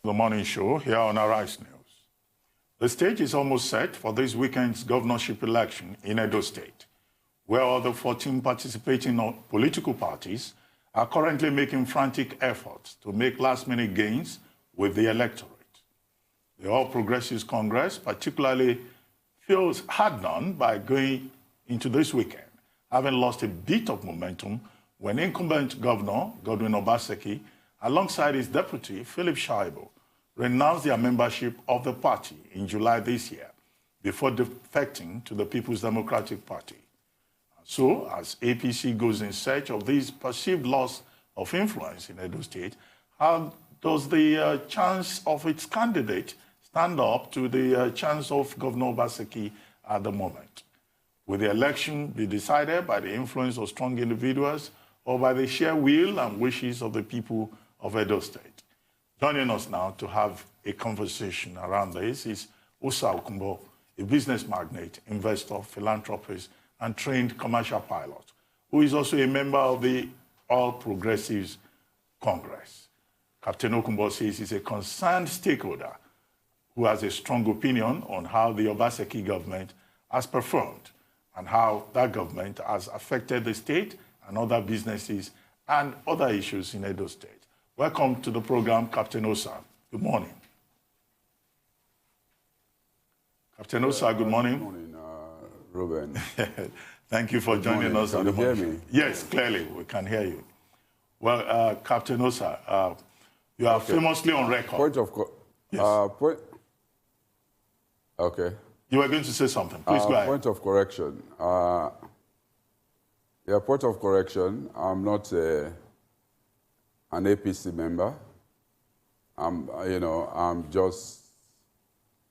The morning show here on Arise News. The stage is almost set for this weekend's governorship election in Edo State, where all the 14 participating political parties are currently making frantic efforts to make last-minute gains with the electorate. The All Progressives Congress particularly feels hard done by going into this weekend, having lost a bit of momentum when incumbent Governor Godwin Obaseki, alongside his deputy, Philip Shaibu, renounced their membership of the party in July this year before defecting to the People's Democratic Party. So, as APC goes in search of this perceived loss of influence in Edo State, how does the chance of its candidate stand up to the chance of Governor Obaseki at the moment? Will the election be decided by the influence of strong individuals or by the sheer will and wishes of the people of Edo State? Joining us now to have a conversation around this is Hosa Okunbo, a business magnate, investor, philanthropist, and trained commercial pilot, who is also a member of the All Progressives Congress. Captain Okunbo says he's a concerned stakeholder who has a strong opinion on how the Obaseki government has performed and how that government has affected the state and other businesses and other issues in Edo State. Welcome to the program, Captain Hosa. Good morning. Captain Hosa, good morning. Good morning, Ruben. Thank you for joining us on the morning. Can you hear me? Yes, clearly, we can hear you. Well, Captain Hosa, you are famously on record. Yes. Okay. You were going to say something. Please go ahead. Point of correction. Point of correction. I'm not an APC member. I'm just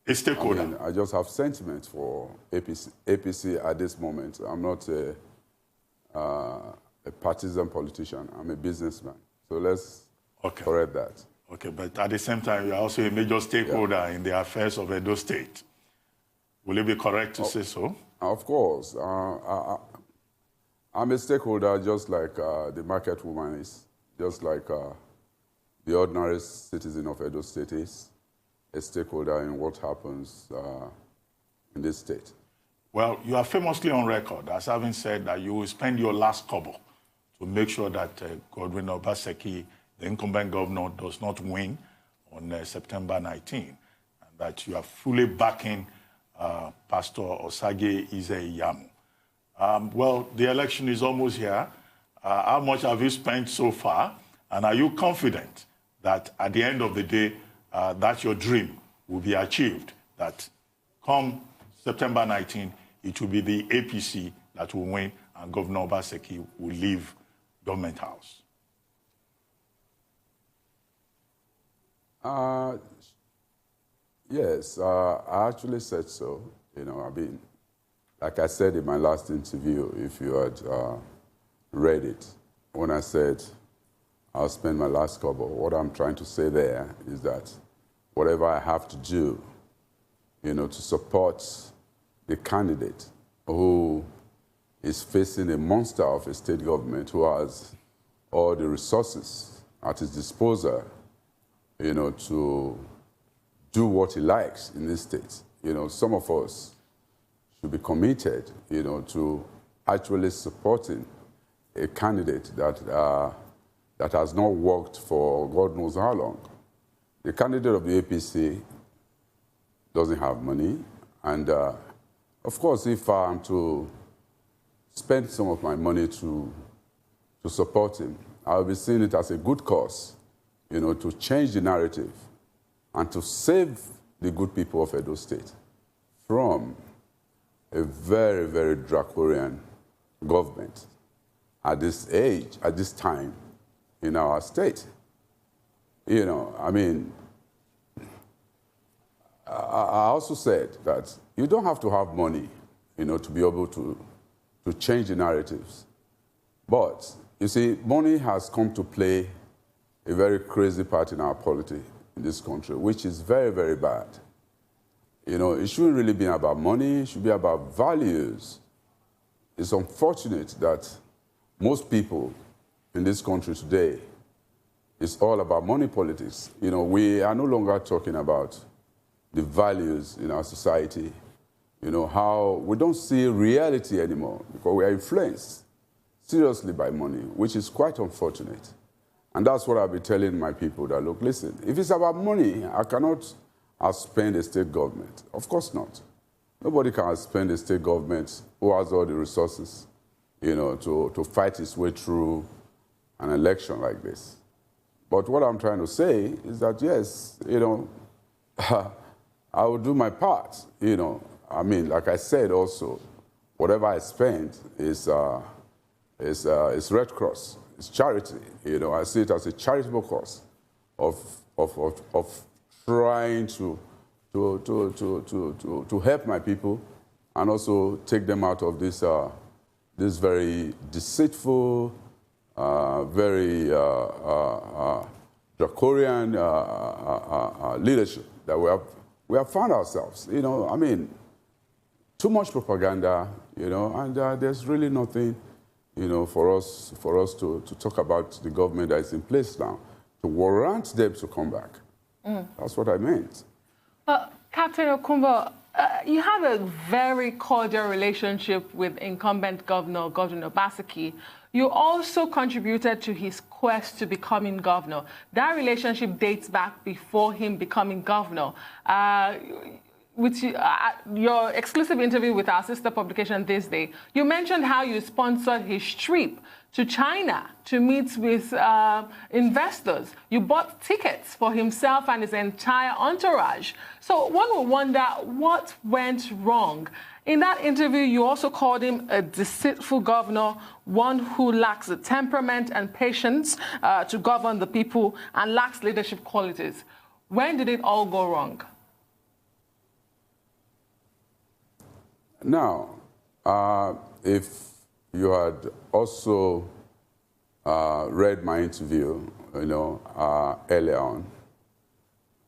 a stakeholder. I just have sentiment for APC at this moment. I'm not a partisan politician. I'm a businessman. So let's correct that. Okay, but at the same time, you're also a major stakeholder in the affairs of Edo State. Will it be correct to say so? Of course. I'm a stakeholder just like the market woman is, just like the ordinary citizen of Edo State is a stakeholder in what happens in this state. Well, you are famously on record as having said that you will spend your last kobo to make sure that Godwin Obaseki, the incumbent governor, does not win on September 19, and that you are fully backing Pastor Osage Ize-Iyamu. Well, the election is almost here. How much have you spent so far? And are you confident that at the end of the day, that your dream will be achieved, that come September 19, it will be the APC that will win and Governor Obaseki will leave Government House? Yes, I actually said so. Like I said in my last interview, if you had read it, when I said I'll spend my last kobo, what I'm trying to say there is that whatever I have to do, to support the candidate who is facing a monster of a state government who has all the resources at his disposal, to do what he likes in this state. Some of us should be committed, to actually supporting a candidate that has not worked for God knows how long. The candidate of the APC doesn't have money, and of course, if I'm to spend some of my money to support him, I'll be seeing it as a good cause, to change the narrative and to save the good people of Edo State from a very, very draconian government at this age, at this time in our state. I also said that you don't have to have money, to be able to change the narratives. But, you see, money has come to play a very crazy part in our polity in this country, which is very, very bad. It shouldn't really be about money, it should be about values. It's unfortunate that most people in this country today it's all about money politics. You know, we are no longer talking about the values in our society, you know, how we don't see reality anymore because we are influenced seriously by money, which is quite unfortunate. And that's what I'll be telling my people that, look, listen, if it's about money, I cannot outspend a state government. Of course not. Nobody can outspend a state government who has all the resources, you know, to fight its way through an election like this. But what I'm trying to say is that, yes, you know, I will do my part, you know. I mean, like I said also, whatever I spend is Red Cross, it's charity. You know, I see it as a charitable cause of trying to help my people and also take them out of this this very deceitful, very draconian leadership that we have found ourselves. You know, I mean, too much propaganda, you know, and there's really nothing, you know, for us to talk about the government that is in place now, to warrant them to come back. That's what I meant. Captain Okunbo, you have a very cordial relationship with incumbent Governor Godwin Obaseki. You also contributed to his quest to becoming governor. That relationship dates back before him becoming governor. With your exclusive interview with our sister publication This Day, you mentioned how you sponsored his trip to China to meet with investors. You bought tickets for himself and his entire entourage. So one will wonder what went wrong. In that interview, you also called him a deceitful governor, one who lacks the temperament and patience to govern the people and lacks leadership qualities. When did it all go wrong? Now, if you had also read my interview, you know, earlier on,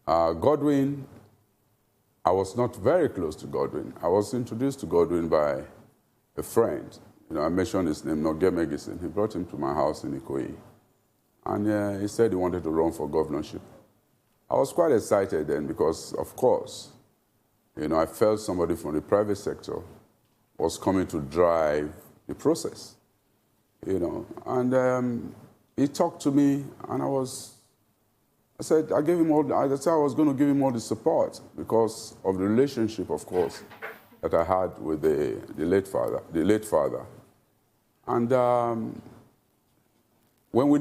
Godwin, I was not very close to Godwin. I was introduced to Godwin by a friend. You know, I mentioned his name, Noge Megison. He brought him to my house in Ikoyi. And he said he wanted to run for governorship. I was quite excited then because, of course, you know, I felt somebody from the private sector was coming to drive the process, you know. And he talked to me, and I said I gave him all. I said I was going to give him all the support because of the relationship, of course, that I had with the late father. And when we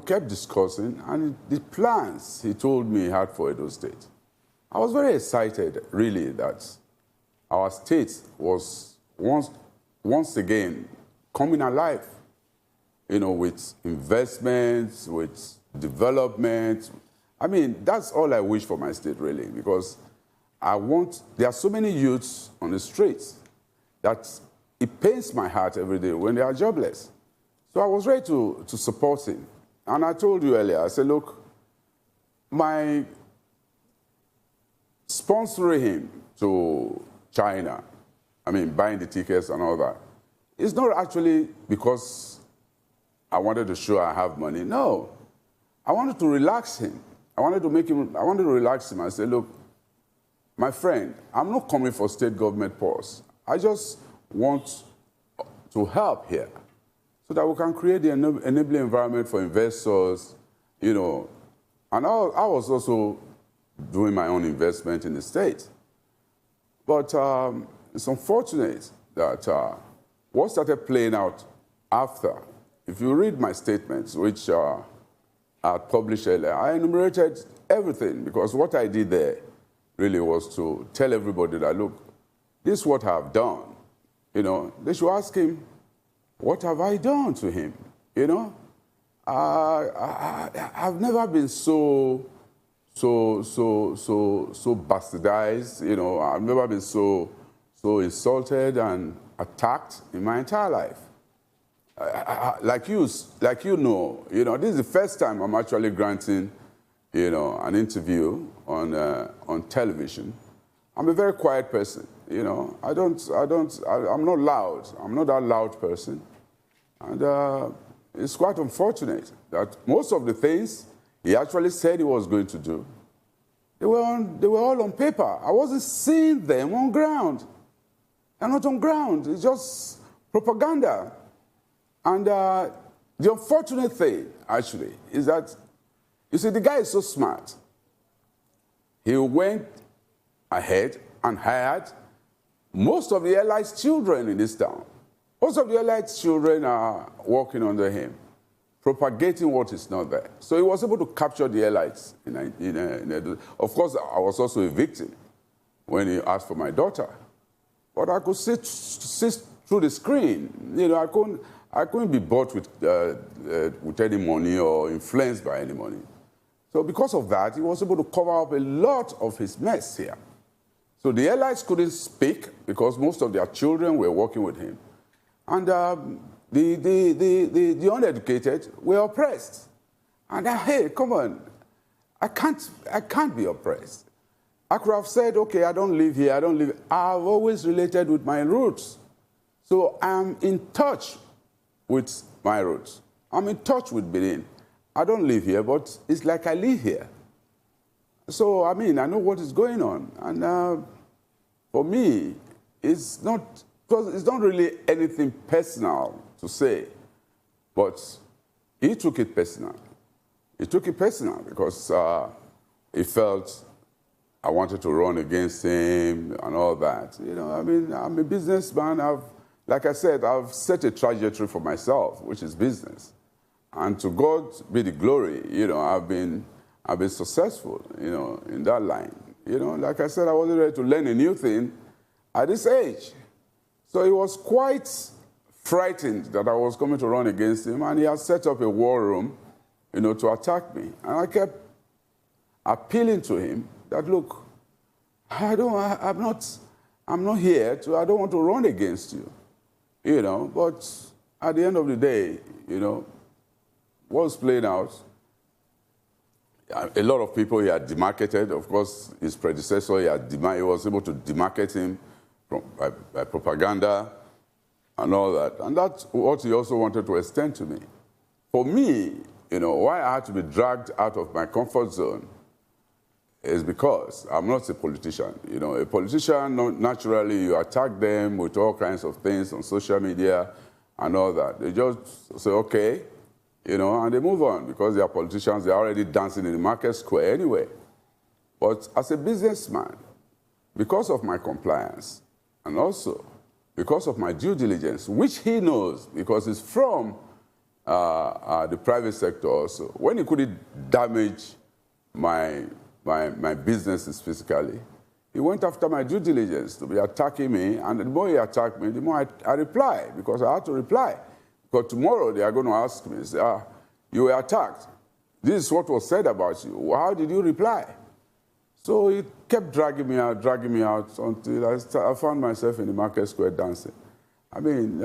kept discussing, and the plans he told me he had for Edo State, I was very excited, really, that our state was once again coming alive, you know, with investments, with development. I mean, that's all I wish for my state, really, because there are so many youths on the streets that it pains my heart every day when they are jobless. So I was ready to support him. And I told you earlier, I said, look, my sponsoring him to China, I mean, buying the tickets and all that, it's not actually because I wanted to show I have money. No, I wanted to relax him. I wanted to relax him. I said, look, my friend, I'm not coming for state government pause. I just want to help here so that we can create the enabling environment for investors, you know. And I was also doing my own investment in the state. But it's unfortunate that what started playing out after, if you read my statements, which I published earlier, I enumerated everything because what I did there really was to tell everybody that, look, this is what I've done. You know, they should ask him, what have I done to him? You know, I've never been so bastardized. You know, I've never been so insulted and attacked in my entire life. Like you know, this is the first time I'm actually granting, you know, an interview on television. I'm a very quiet person. You know, I'm not loud. I'm not that loud person. And it's quite unfortunate that most of the things he actually said he was going to do, they were all on paper. I wasn't seeing them on ground. They're not on ground. It's just propaganda. And the unfortunate thing, actually, is that, you see, the guy is so smart. He went ahead and hired most of the elites' children in this town. Most of the elites' children are working under him, propagating what is not there. So he was able to capture the elites. Of course, I was also a victim when he asked for my daughter. But I could sit through the screen. You know, I couldn't be bought with any money or influenced by any money. So because of that, he was able to cover up a lot of his mess here. So the elites couldn't speak because most of their children were working with him. And the uneducated were oppressed. And hey, come on, I can't be oppressed. I could have said, okay, I don't live here, I don't live. I've always related with my roots. So I'm in touch with my roots. I'm in touch with Benin. I don't live here, but it's like I live here. So, I mean, I know what is going on. And for me, it's not really anything personal to say, but he took it personal. He took it personal because he felt I wanted to run against him and all that. You know, I mean, I'm a businessman. Like I said, I've set a trajectory for myself, which is business. And to God be the glory, you know, I've been successful, you know, in that line. You know, like I said, I wasn't ready to learn a new thing at this age. So he was quite frightened that I was coming to run against him, and he had set up a war room, you know, to attack me. And I kept appealing to him that, look, I'm not here I don't want to run against you, you know. But at the end of the day, you know, what was playing out, a lot of people he had demarcated. Of course, his predecessor, he was able to demarcate him by propaganda and all that. And that's what he also wanted to extend to me. For me, you know, why I had to be dragged out of my comfort zone is because I'm not a politician. You know, a politician, naturally, you attack them with all kinds of things on social media and all that. They just say, okay, you know, and they move on because they are politicians. They're already dancing in the market square anyway. But as a businessman, because of my compliance and also because of my due diligence, which he knows because it's from the private sector also, when he couldn't damage my businesses physically, he went after my due diligence to be attacking me, and the more he attacked me, the more I reply, because I had to reply. Because tomorrow they are going to ask me, say, you were attacked. This is what was said about you. How did you reply? So he kept dragging me out until I found myself in the market square dancing. I mean,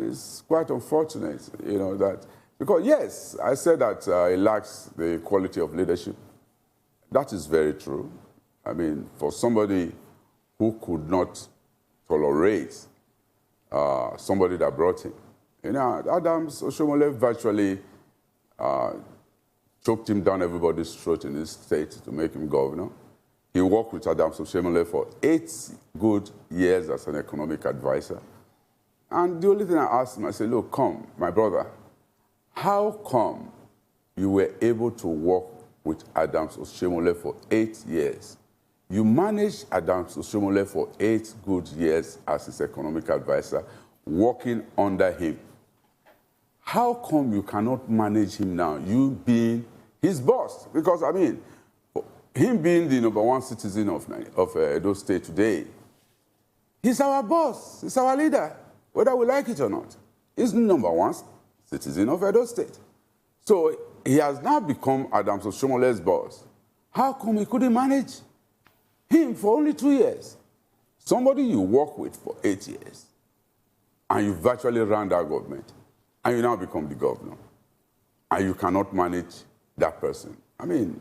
it's quite unfortunate, you know, that, because yes, I said that he lacks the quality of leadership. That is very true. I mean, for somebody who could not tolerate somebody that brought him, you know, Adams Oshomole virtually choked him down everybody's throat in this state to make him governor. He worked with Adams Oshomole for 8 good years as an economic advisor. And the only thing I asked him, I said, look, come, my brother, how come you were able to work with Adams Oshomole for 8 years? You managed Adams Oshomole for 8 good years as his economic advisor, working under him. How come you cannot manage him now, you being his boss? Because, I mean, him being the #1 citizen of Edo State today, he's our boss, he's our leader, whether we like it or not. He's the #1 citizen of Edo State. So he has now become Adams Oshomole's boss. How come he couldn't manage him for only 2 years? Somebody you work with for 8 years, and you virtually ran that government, and you now become the governor, and you cannot manage that person. I mean,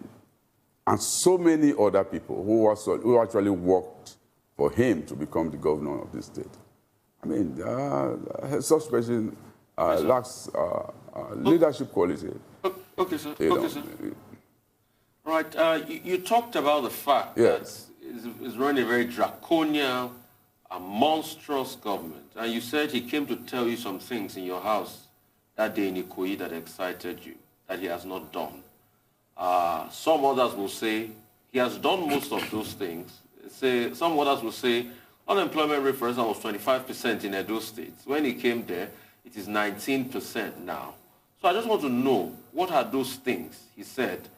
and so many other people who actually worked for him to become the governor of this state. I mean, such person lacks leadership quality. Okay, sir. Okay, sir. Right. You talked about the fact that it's running a very draconian, a monstrous government. And you said he came to tell you some things in your house that day in Ikoyi that excited you, that he has not done. Some others will say he has done most of those things. Some others will say unemployment rate, for instance, was 25% in Edo State. When he came there, it is 19% now. So I just want to know, what are those things he said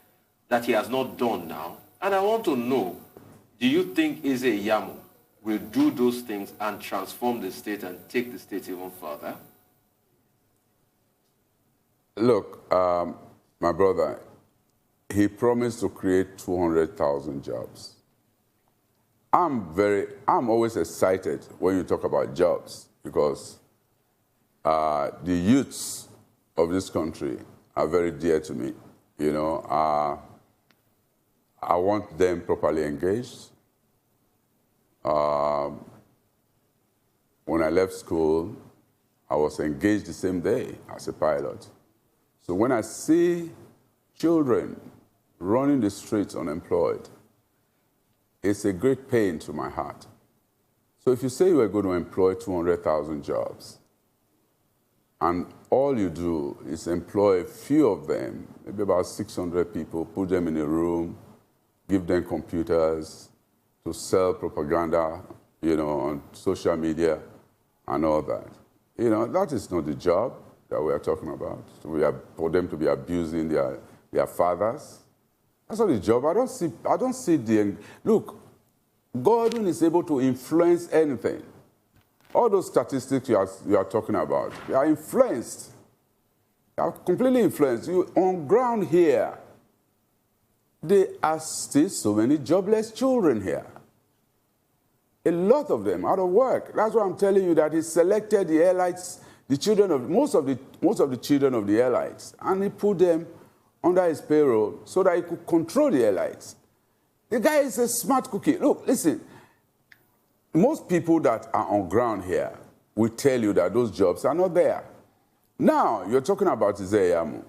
that he has not done now? And I want to know, do you think Eze Iyamu will do those things and transform the state and take the state even further? Look, my brother, he promised to create 200,000 jobs. I'm always excited when you talk about jobs because the youths of this country are very dear to me. You know, I want them properly engaged. When I left school, I was engaged the same day as a pilot. So when I see children running the streets unemployed, it's a great pain to my heart. So if you say you are going to employ 200,000 jobs, and all you do is employ a few of them, maybe about 600 people, put them in a room, give them computers to sell propaganda, you know, on social media and all that. You know, that is not the job that we are talking about. For them to be abusing their fathers. That's not the job. I don't see the... Look, Godwin is able to influence anything. All those statistics you are talking about, they are influenced. They are completely influenced. On ground here, there are still so many jobless children here. A lot of them out of work. That's why I'm telling you that he selected the elites, the children of most of the children of the elites, and he put them under his payroll so that he could control the elites. The guy is a smart cookie. Look, listen, most people that are on ground here will tell you that those jobs are not there. Now, you're talking about Eze Iyamu.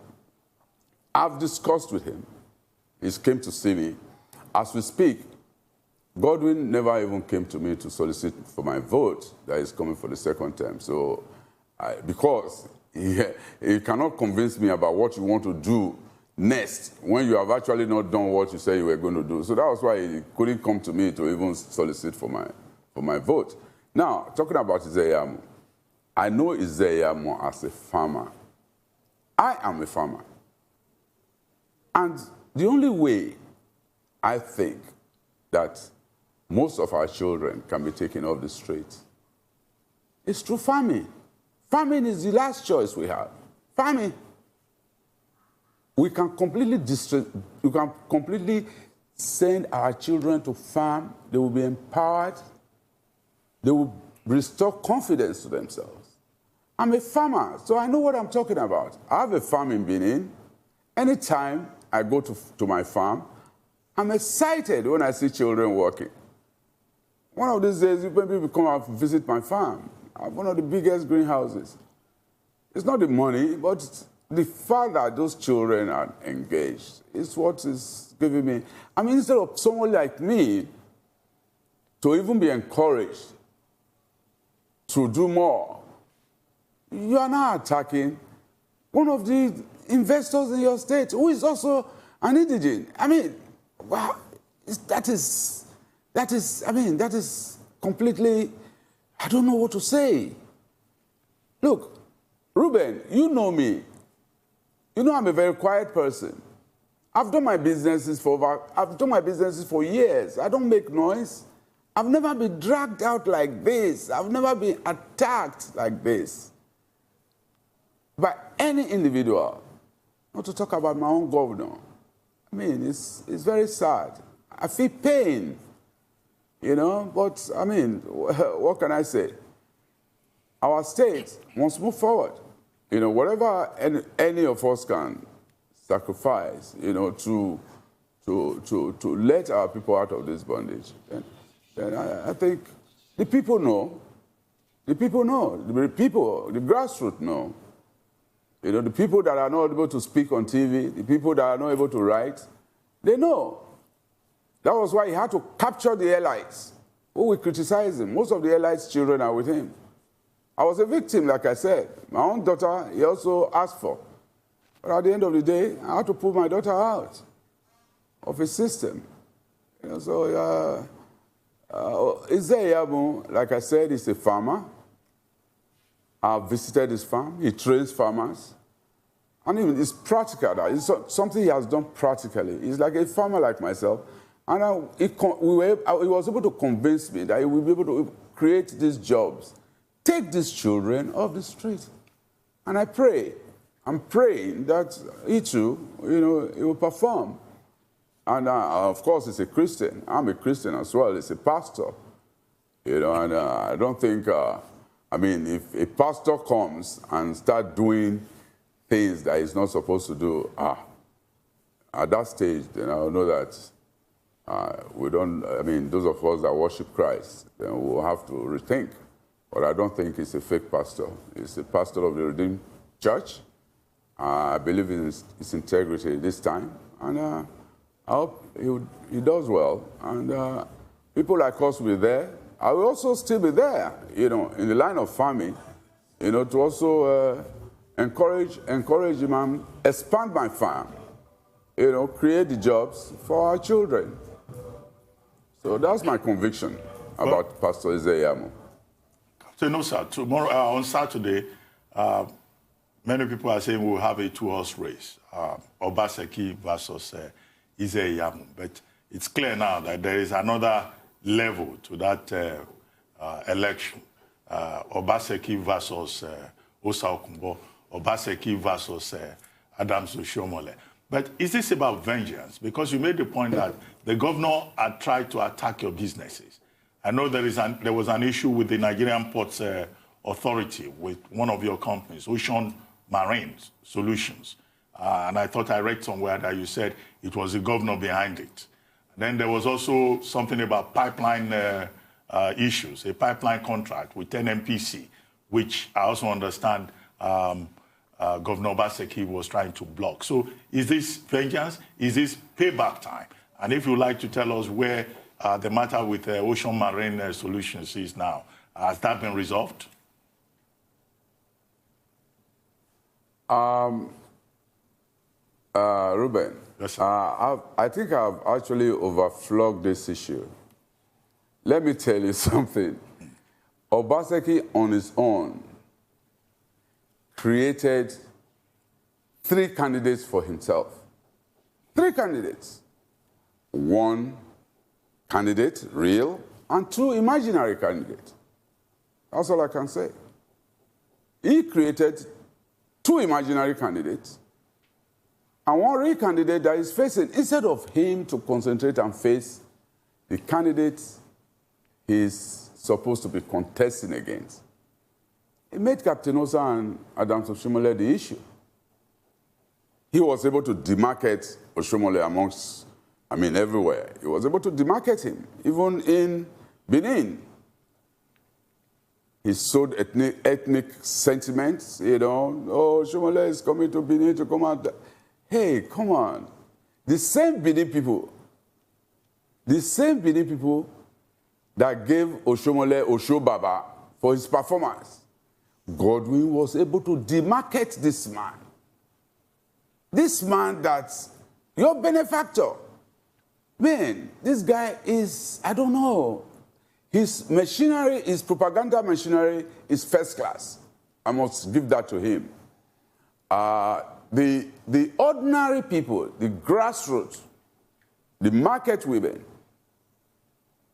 I've discussed with him. He came to see me. As we speak, Godwin never even came to me to solicit for my vote that he's coming for the second term. So, because he cannot convince me about what you want to do next when you have actually not done what you said you were going to do. So that was why he couldn't come to me to even solicit for my vote. Now, talking about Eze Iyamu, I know Eze Iyamu as a farmer. I am a farmer. And the only way I think that most of our children can be taken off the streets is through farming. Farming is the last choice we have. Farming. We can completely send our children to farm. They will be empowered. They will restore confidence to themselves. I'm a farmer, so I know what I'm talking about. I have a farm in Benin. Anytime I go to my farm, I'm excited when I see children working. One of these days, maybe you come out to visit my farm. I have one of the biggest greenhouses. It's not the money, but the fact that those children are engaged is what is giving me. I mean, instead of someone like me to even be encouraged to do more, you are now attacking one of the investors in your state who is also an indigene. I mean, wow, that is completely, I don't know what to say. Look, Ruben, you know me. You know I'm a very quiet person. I've done my businesses for years. I don't make noise. I've never been dragged out like this. I've never been attacked like this by any individual. Not to talk about my own governor. I mean, it's very sad. I feel pain, you know, but I mean, what can I say? Our state must move forward. You know, whatever any of us can sacrifice, you know, to let our people out of this bondage, then I think the people know. The people know. The grassroots know You know, the people that are not able to speak on TV, the people that are not able to write, they know. That was why he had to capture the elites who will criticize him. Most of the elites' children are with him. I was a victim, like I said. My own daughter, he also asked for. But at the end of the day, I had to pull my daughter out of his system. You know, so Izeyamu, like I said, is a farmer. I've visited his farm. He trains farmers. And even it's practical. It's something he has done practically. He's like a farmer like myself. And he was able to convince me that he will be able to create these jobs, take these children off the street. And I'm praying that he too, you know, he will perform. And of course, he's a Christian. I'm a Christian as well. He's a pastor. You know, and I don't think, I mean, if a pastor comes and starts doing things that he's not supposed to do, at that stage, then I'll know that we don't, I mean, those of us that worship Christ, then we'll have to rethink. But I don't think he's a fake pastor. He's a pastor of the Redeemed Church. I believe in his integrity this time. And I hope he does well. And people like us will be there. I will also still be there, you know, in the line of farming, you know, to also encourage him and expand my farm, you know, create the jobs for our children. So that's my conviction about Pastor Izeyamu. So no, sir, tomorrow, on Saturday, many people are saying we'll have a two-horse race, Obaseki versus Izeyamu. But it's clear now that there is another level to that election. Obaseki versus Hosa Okunbo, Obaseki versus Adams Oshiomhole. But is this about vengeance? Because you made the point that the governor had tried to attack your businesses. I know there was an issue with the Nigerian Ports Authority with one of your companies, Ocean Marine Solutions. And I thought I read somewhere that you said it was the governor behind it. Then there was also something about pipeline issues, a pipeline contract with NNPC, which I also understand Governor Obaseki was trying to block. So is this vengeance? Is this payback time? And if you'd like to tell us where the matter with Ocean Marine Solutions is now, has that been resolved? Ruben, yes, sir. I think I've actually overflogged this issue. Let me tell you something. Obaseki on his own created 3 candidates for himself. 3 candidates. 1 candidate, real, and 2 imaginary candidates. That's all I can say. He created 2 imaginary candidates and 1 real candidate that is facing, instead of him to concentrate and face the candidates he's supposed to be contesting against. It made Captain Hosa and Adams Oshiomhole the issue. He was able to demarcate Oshiomhole amongst, I mean, everywhere. He was able to demarcate him, even in Benin. He sowed ethnic sentiments, you know. Oh, Oshiomhole is coming to Benin to come out. Hey, come on. The same Benin people that gave Oshiomhole Oshobaba for his performance, Godwin was able to demarcate this man. This man that's your benefactor. Man, this guy is, I don't know. His machinery, his propaganda machinery is first class. I must give that to him. The ordinary people, the grassroots, the market women,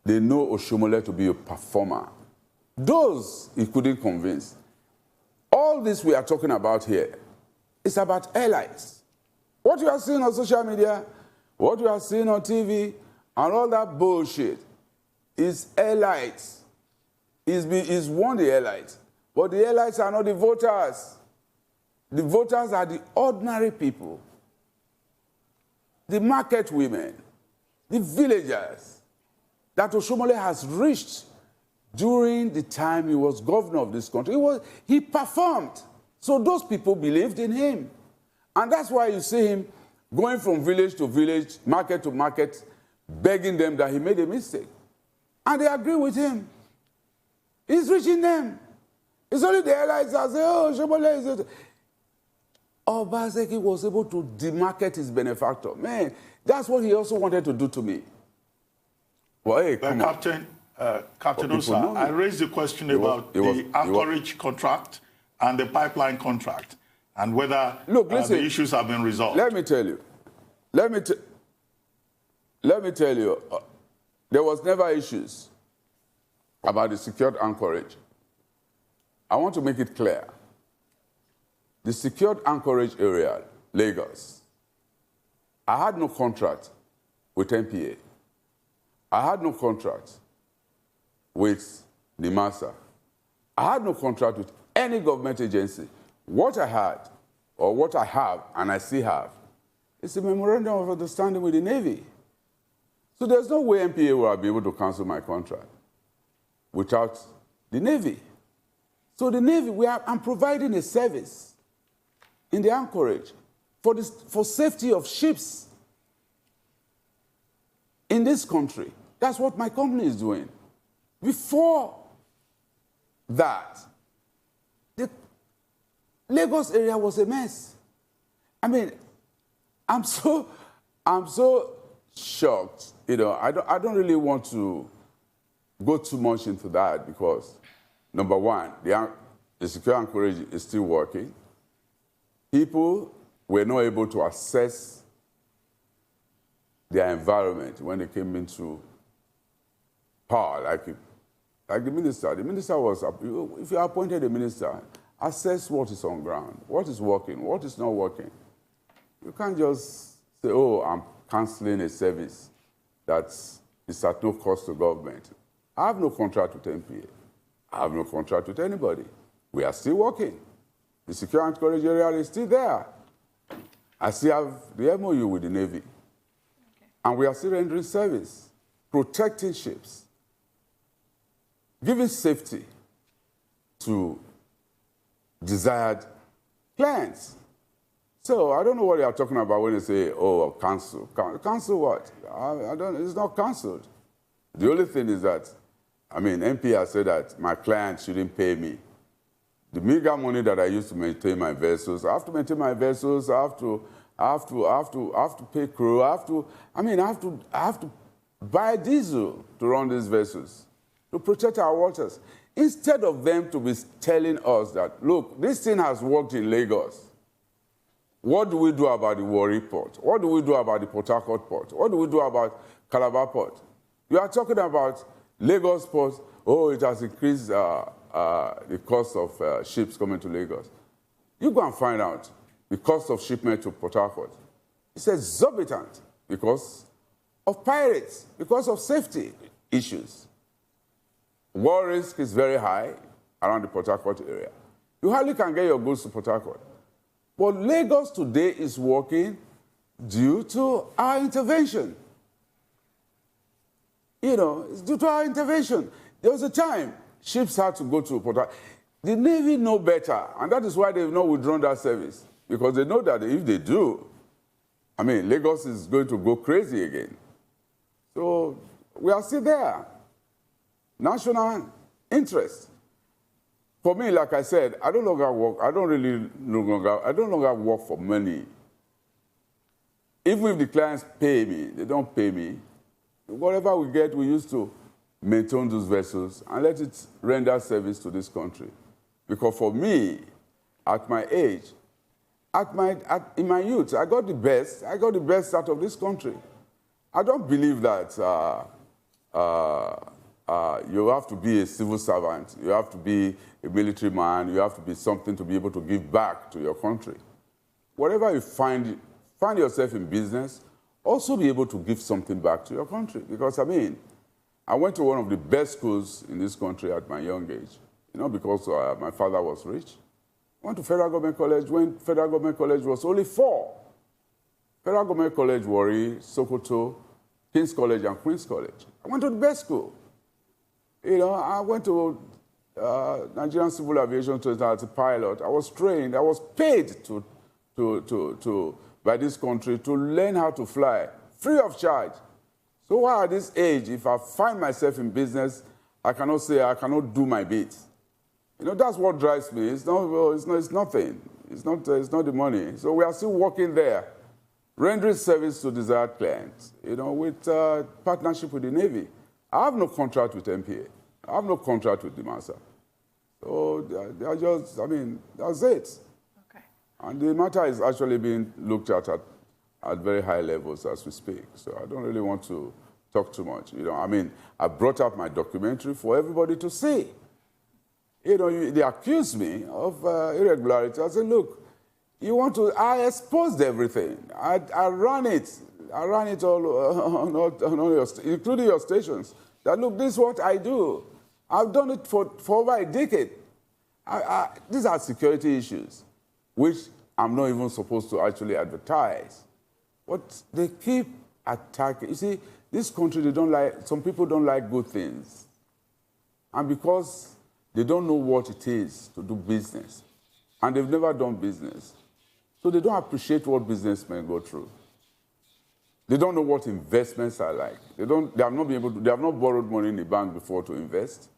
they know Oshiomhole to be a performer. Those he couldn't convince. All this we are talking about here is about allies. What you are seeing on social media, what you are seeing on TV, and all that bullshit is allies. He's won the allies. But the allies are not the voters. The voters are the ordinary people, the market women, the villagers that Oshiomhole has reached during the time he was governor of this country. He performed. So those people believed in him. And that's why you see him going from village to village, market to market, begging them that he made a mistake. And they agree with him. He's reaching them. It's only the allies that say, oh, Shomole is it. Obaseki was able to demarket his benefactor. Man, that's what he also wanted to do to me. Well, hey, come Captain Hosa, I raised the question about the Anchorage contract and the pipeline contract and whether the issues have been resolved. Let me tell you. Let me tell you, there was never issues about the secured anchorage. I want to make it clear. The secured anchorage area, Lagos, I had no contract with NPA. I had no contract with NIMASA. I had no contract with any government agency. What I had, or what I have, and I still have, is a memorandum of understanding with the Navy. So there's no way NPA will be able to cancel my contract without the Navy. So the Navy, I'm providing a service in the anchorage for safety of ships in this country. That's what my company is doing. Before that, the Lagos area was a mess. I mean, I'm so shocked. You know, I don't really want to go too much into that because, number one, the secure anchorage is still working. People were not able to assess their environment when they came into power, like the minister. The minister was, if you appointed a minister, assess what is on ground, what is working, what is not working. You can't just say, oh, I'm cancelling a service that is at no cost to government. I have no contract with NPA. I have no contract with anybody. We are still working. The secure anchorage area is still there. I still have the MOU with the Navy. Okay. And we are still rendering service, protecting ships, giving safety to desired clients. So I don't know what you are talking about when you say, oh, cancel. Cancel what? It's not canceled. The only thing is that, I mean, NPA has said that my client shouldn't pay me. The meager money that I used to maintain my vessels, I have to maintain my vessels, I have to pay crew, I have to buy diesel to run these vessels, to protect our waters. Instead of them to be telling us that, look, this thing has worked in Lagos. What do we do about the Warri port? What do we do about the Port Harcourt port? What do we do about Calabar port? You are talking about Lagos port, oh, it has increased the cost of ships coming to Lagos. You go and find out the cost of shipment to Port Harcourt. It's exorbitant because of pirates, because of safety issues. War risk is very high around the Port Harcourt area. You hardly can get your goods to Port Harcourt. But Lagos today is working due to our intervention. You know, it's due to our intervention. There was a time ships had to go to Port Harcourt. The Navy know better, and that is why they've not withdrawn that service. Because they know that if they do, I mean, Lagos is going to go crazy again. So we are still there. National interest. For me, like I said, I don't longer work for money. Even if the clients pay me, they don't pay me. Whatever we get, we used to maintain those vessels and let it render service to this country. Because for me, at my age, in my youth, I got the best out of this country. I don't believe that you have to be a civil servant, you have to be a military man, you have to be something to be able to give back to your country. Whatever you find yourself in business, also be able to give something back to your country. Because, I mean, I went to one of the best schools in this country at my young age, you know, because my father was rich. I went to Federal Government College when Federal Government College was only 4. Federal Government College, Warri, Sokoto, King's College, and Queen's College. I went to the best school. You know, I went to Nigerian Civil Aviation Training as a pilot. I was trained. I was paid by this country to learn how to fly, free of charge. So why at this age, if I find myself in business, I cannot say I cannot do my bit? You know, that's what drives me. It's not, well, it's nothing. It's not the money. So we are still working there, rendering service to desired clients, you know, with partnership with the Navy. I have no contract with MPA. I have no contract with the DMASA. So they are just, I mean, that's it. Okay. And the matter is actually being looked at very high levels as we speak. So I don't really want to talk too much. You know, I mean, I brought up my documentary for everybody to see. You know, they accused me of irregularity. I said, look, you want to, I exposed everything. I ran it. I ran it all on all your, including your stations. That, look, this is what I do. I've done it for over a decade. These are security issues, which I'm not even supposed to actually advertise. But they keep attacking. You see, this country, they don't like, some people don't like good things. And because they don't know what it is to do business, and they've never done business, so they don't appreciate what businessmen go through. They don't know what investments are like. They have not borrowed money in the bank before to invest.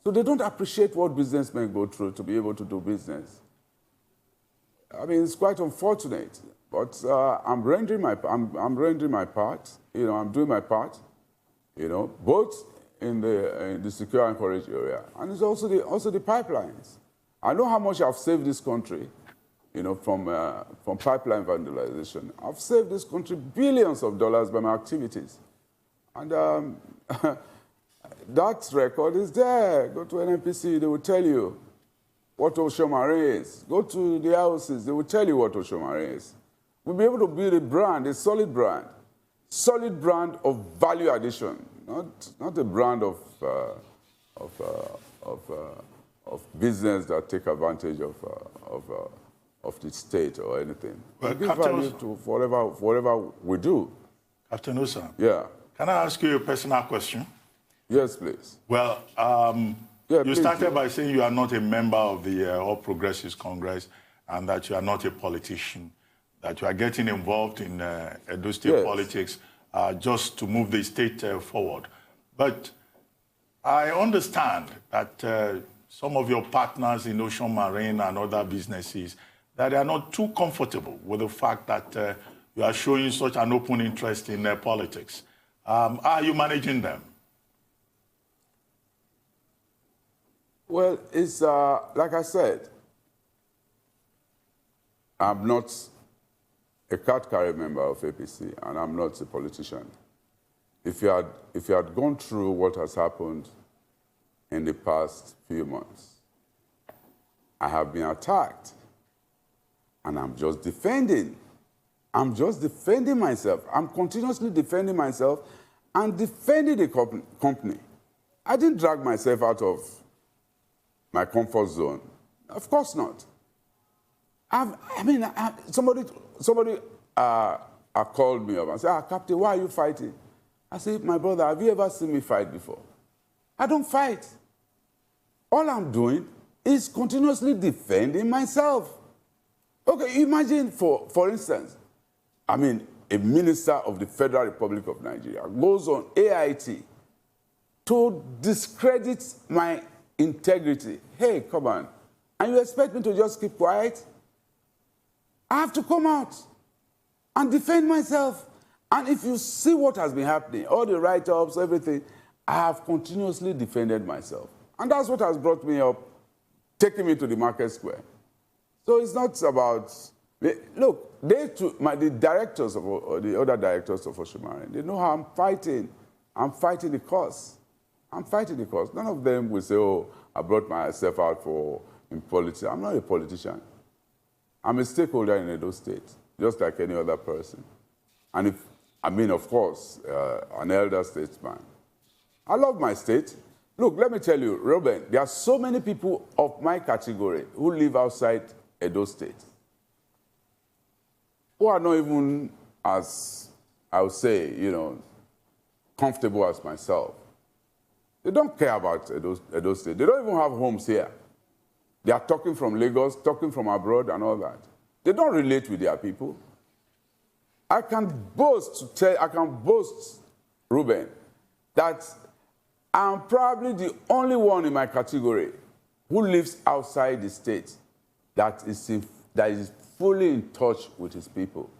So they don't appreciate what businessmen go through to be able to do business. I mean, it's quite unfortunate, but I'm rendering my part. You know, I'm doing my part. You know, both in the secure anchorage area, and it's also the pipelines. I know how much I've saved this country. You know, from pipeline vandalization. I've saved this country billions of dollars by my activities. And that record is there. Go to NNPC, they will tell you what Ocean Marine is. Go to the houses, they will tell you what Ocean Marine is. We'll be able to build a brand, a solid brand of value addition, not a brand of business that take advantage of the state or anything. Well, we give value to whatever we do. Captain Hosa, yeah. Can I ask you a personal question? Yes, please. Well, you started by saying you are not a member of the All Progressives Congress and that you are not a politician, that you are getting involved in Edo State politics just to move the state forward. But I understand that some of your partners in Ocean Marine and other businesses, that they are not too comfortable with the fact that you are showing such an open interest in politics. Are you managing them? Well, it's like I said, I'm not a card-carrying member of APC, and I'm not a politician. If you had gone through what has happened in the past few months, I have been attacked, and I'm just defending. I'm just defending myself. I'm continuously defending myself and defending the company. I didn't drag myself out of my comfort zone. Of course not. Somebody called me up and said, Captain, why are you fighting? I said, my brother, have you ever seen me fight before? I don't fight. All I'm doing is continuously defending myself. Okay, imagine, for instance, a minister of the Federal Republic of Nigeria goes on AIT to discredit my integrity. Hey, come on. And you expect me to just keep quiet? I have to come out and defend myself. And if you see what has been happening, all the write-ups, everything, I have continuously defended myself. And that's what has brought me up, taking me to the market square. So it's not about, look, the directors or the other directors of Ocean Marine, they know how I'm fighting. I'm fighting the cause. I'm fighting the cause. None of them will say, oh, I brought myself out in politics. I'm not a politician. I'm a stakeholder in Edo State, just like any other person. And of course, an elder statesman. I love my state. Look, let me tell you, Robin, there are so many people of my category who live outside Edo State who are not even as, I would say, comfortable as myself. They don't care about Edo State. They don't even have homes here. They are talking from Lagos, talking from abroad and all that. They don't relate with their people. I can boast, Ruben, that I'm probably the only one in my category who lives outside the state that is fully in touch with his people,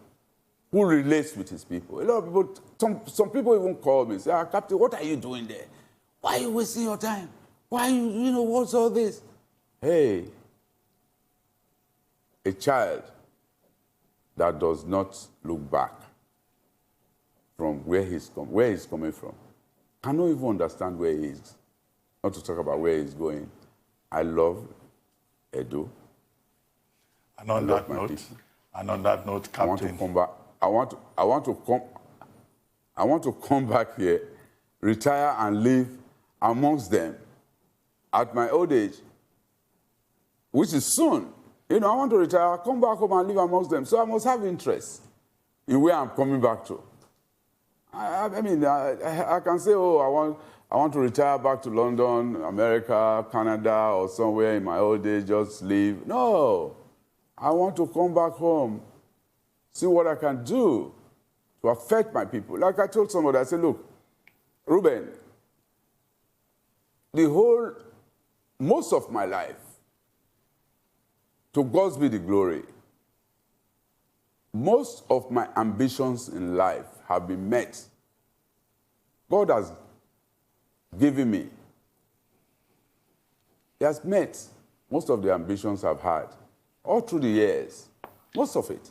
who relates with his people. A lot of people, some people even call me and say, Captain, what are you doing there? Why are you wasting your time? Why, what's all this? Hey, a child that does not look back from where he's coming from cannot even understand where he is, not to talk about where he's going. I love Edo. And on that note, Captain, I want to come back. I want to come back here, retire and live amongst them at my old age, which is soon. I want to retire, come back home and live amongst them. So I must have interest in where I'm coming back to. I can say, I want to retire back to London, America, Canada, or somewhere in my old age, just live. No, I want to come back home, see what I can do to affect my people. Like I told somebody, I said, look, Ruben, most of my life, to God be the glory, most of my ambitions in life have been met. God has given me. He has met most of the ambitions I've had all through the years, most of it.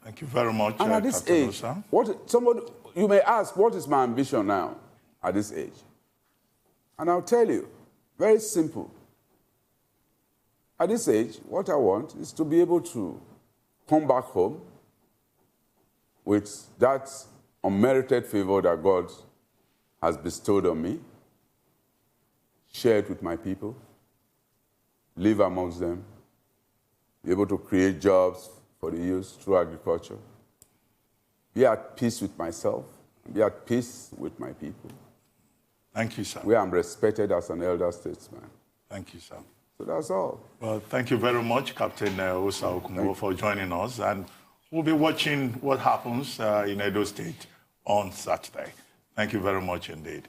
Thank you very much. And at this age, you may ask, what is my ambition now at this age? And I'll tell you, very simple. At this age, what I want is to be able to come back home with that unmerited favor that God has bestowed on me, share it with my people, live amongst them, be able to create jobs for the youth through agriculture, be at peace with myself, be at peace with my people. Thank you, sir. Where I'm respected as an elder statesman. Thank you, sir. So that's all. Well, thank you very much, Captain Hosa Okunbo, for joining us. And we'll be watching what happens in Edo State on Saturday. Thank you very much indeed.